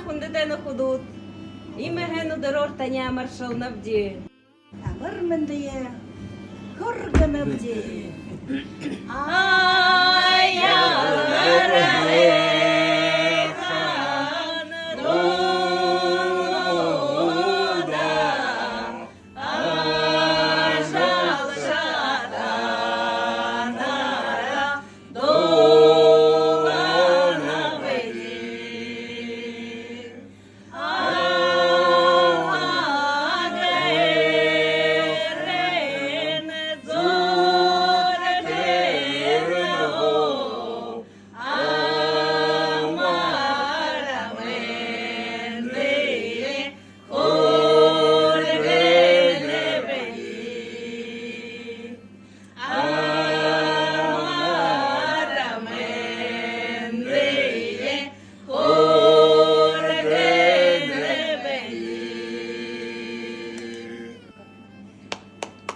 хундетену худут. Имегену дорор таня маршал навді. Амырмындые, хорга навде.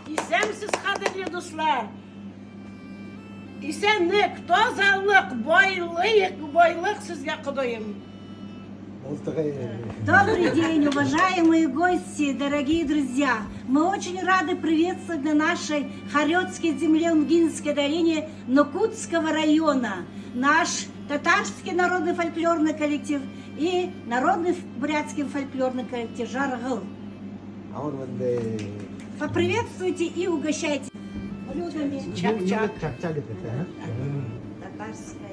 İsemsiz kadirli dostlar. İsenlik, tozallık, boyluk sizge kuduyum. Добрый день, уважаемые гости, дорогие друзья! Мы очень рады приветствовать на нашей Хорёцкой земле Унгинской долине Нукутского района наш татарский народный фольклорный коллектив и народный бурятский фольклорный коллектив Жаргыл. Поприветствуйте и угощайте блюдами Чак-чак. татарской